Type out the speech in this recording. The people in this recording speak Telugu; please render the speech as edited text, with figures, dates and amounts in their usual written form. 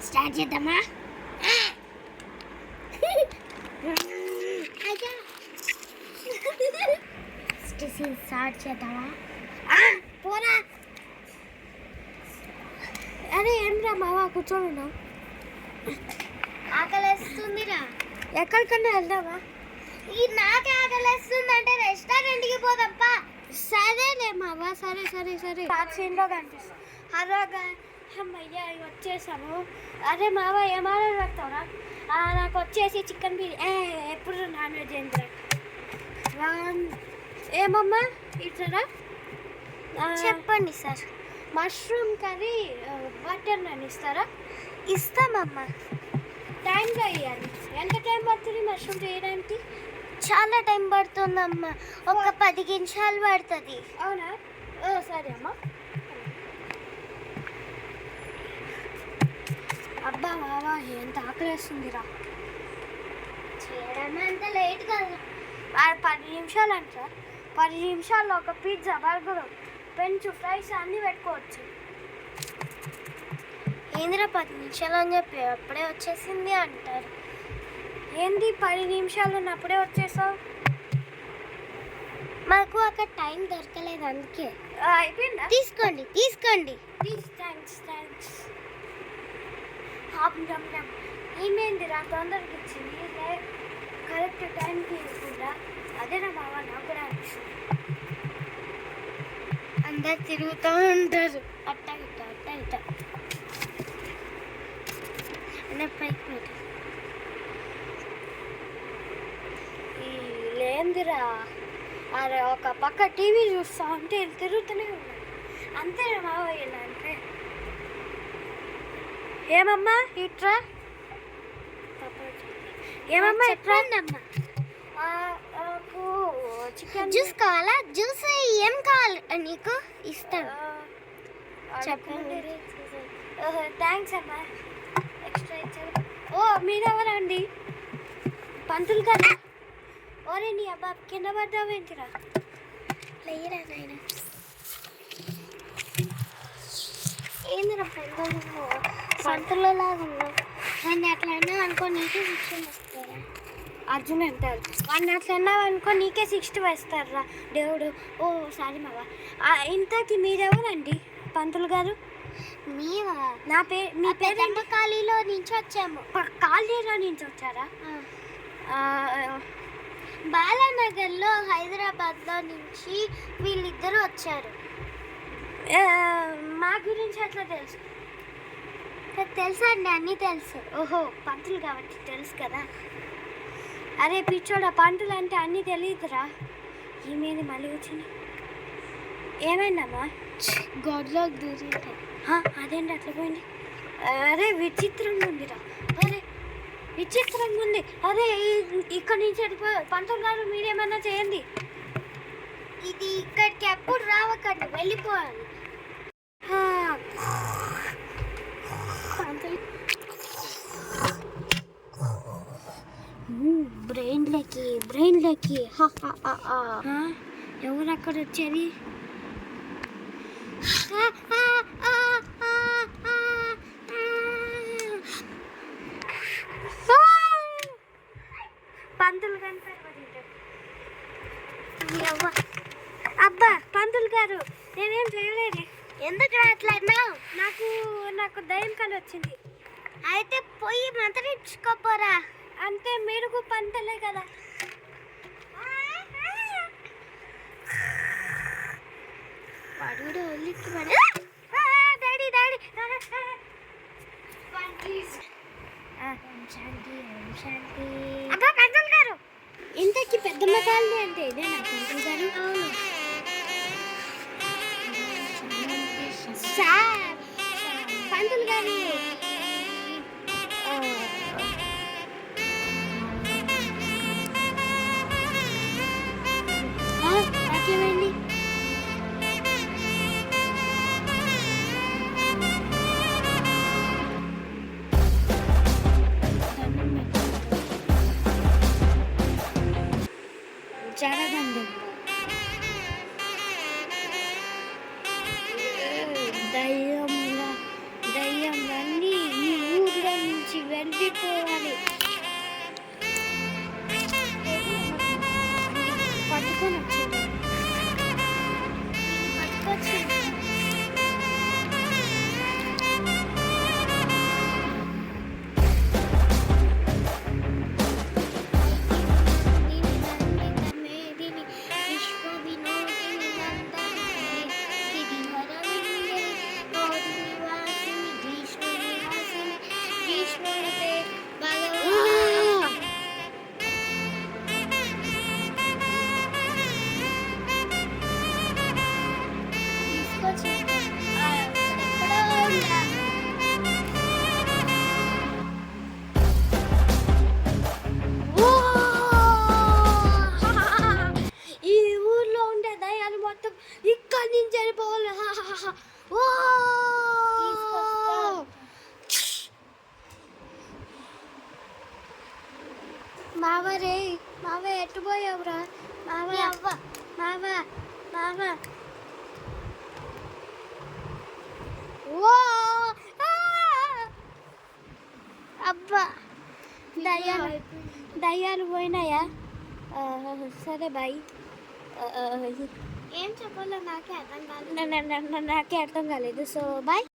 స్టార్ట్ చేద్దామా? స్టార్ట్ చేద్దామా? పోరా. అరే ఏం రా మావా కూర్చోను. ఆకలేస్తుందిరా. ఎక్కడికన్నా వెళ్దామా? నాకే ఆకలేస్తుంది అంటే రెస్టారెంట్కి పోదప్పా. సరేలే మావా, సరే సరే సరే. సీన్లో కనిపిస్తుంది. అరగా అమ్మయ్య వచ్చేసాము. అరే మావా ఏం ఆర్డర్ పెడతావురా? నాకు వచ్చేసి చికెన్ బిర్యానీ. ఎప్పుడు నాన్ వెజ్ ఏంటరా? ఏమమ్మా ఇట్లా చెప్పండి sir. Mushroom curry butter non ఇస్తారా? ఇస్తామమ్మా. టైంలో ఇవ్వాలి. ఎంత టైం పడుతుంది మష్రూమ్ చేయడానికి? చాలా టైం పడుతుందమ్మా. ఒక 10 నిమిషాలు పడుతుంది. అవునా? సరే అమ్మా. అబ్బా బావా ఎంత ఆకలేస్తుందిరా. చేయడం అంత లేట్ కదా. 10 నిమిషాలు అంటారా? 10 నిమిషాల్లో ఒక పిజ్జా, బర్గర్, ఫ్రెంచ్ ఫ్రైస్ అన్నీ పెట్టుకోవచ్చు. ఏందిరా 10 నిమిషాలు అని చెప్పి అప్పుడే వచ్చేసింది అంటారు. ఏంది 10 నిమిషాలు అప్పుడే వచ్చేసావు? మాకు అక్కడ టైం దొరకలేదు అందుకే. అయిపోయిందా? తీసుకోండి తీసుకోండి. ప్లీజ్. Thanks thanks. ఏమేందిరా తొందరగా ఇచ్చింది? కరెక్ట్ టైంకి ఇవ్వకుండా. అదేనా బావా నాకు కూడా అనిపిస్తుంది. అందరు తిరుగుతూ ఉంటారు అట్ట ఇట్ట అట్ట ఇట్ట. పైకి పెట్టు. లేందిరా. అరే ఒక పక్క టీవీ చూస్తా ఉంటే తిరుగుతూనే ఉన్నాడు. అంతే మావయ్య అంటే. ఏమమ్మా ఇట్రా. ఏమమ్మా ఇట్రా. నాకు చికెన్ జ్యూస్ కావాలా? జ్యూస్ ఏం కావాలి నీకు? ఇస్తాను. చెప్పండి. థ్యాంక్స్ అమ్మా. ఎక్స్ట్రా ఇచ్చారు. ఓ మీరెవరండి? పంతులు కదా. ఓరే నీ అబ్బా కింద పడ్డావేంటిరా? లేరా నాయన. ఏందిరా పంతులలాగా ఉన్నావు. నన్ను అట్లా అన్నావు అనుకో నీకే 60 వస్తారా? అర్జున్ అంటారు. వాడిని అట్లా అన్నావు అనుకో నీకే 60 వేస్తారా దేవుడు. ఓ సారీ మావా. ఇంతకీ మీరెవరండి పంతులు గారు? మీవా? నా పేరు మీ పేరు కాళీలో నుంచి వచ్చాము. కాళీలో నుంచి వచ్చారా? బాలానగర్లో హైదరాబాద్లో నుంచి వీళ్ళిద్దరూ వచ్చారు. మా గురించి అట్లా తెలుసు? తెలుసా అండి, అన్నీ తెలుసు. ఓహో పంతులు కాబట్టి తెలుసు కదా. అరే పిచ్చోడా పంతులు అంటే అన్నీ తెలియదురా. ఏమేది మళ్ళీ వచ్చింది? ఏమైందమ్మా? గొడవలోకి దూరింది. అదేంటి అట్లా పోయింది? అరే విచిత్రంగా ఉందిరా. అరే విచిత్రంగా ఉంది. అరే ఇక్కడి నుంచి పంతులు గారు మీరేమన్నా చేయండి. ఇది ఇక్కడికి ఎప్పుడు రావకండి, వెళ్ళిపోవాలి. బ్రెయిన్లోకి ఎవరు అక్కడ వచ్చేది? పంతులు అబ్బా పంతులు గారు నేనేం చేయలేదు. ఎందుకు అట్లా అన్నావు? నాకు దయ్యం కళ వచ్చింది. అయితే పోయి మంత్రించుకోపోరా. అంతే మెరుగు పంటలే కదా. పడుడు ఒలిక్కి పడి డాడీ డాడీ శాంతి. అబ్బా పంతులు గారు ఇంతకీ పెద్దమ్మ కాలనీ అంటే ఇదేనా పంతులు గారు? అవును సార్. పంతులు గారు నాకేమైంది? జరగండి. దయ్యంలన్నీ వెళ్ళిపోవాలి. పట్టుకొని వచ్చింది, పట్టుకొచ్చింది. ఈ ఊర్లో ఉండే దయ్యాలు మొత్తం ఇక్కడి నుంచి వెళ్ళిపోవాలి. ఓ! మావరే మావ ఎట్టు పోయావురా? మావ మావ మావ ఓ! అబ్బా, దయ్యాలు పోయినాయా? సరే బాయ్. ఏం చెప్పాలో నాకే అర్థం కాలేదు. నాకే అర్థం కాలేదు. So bye.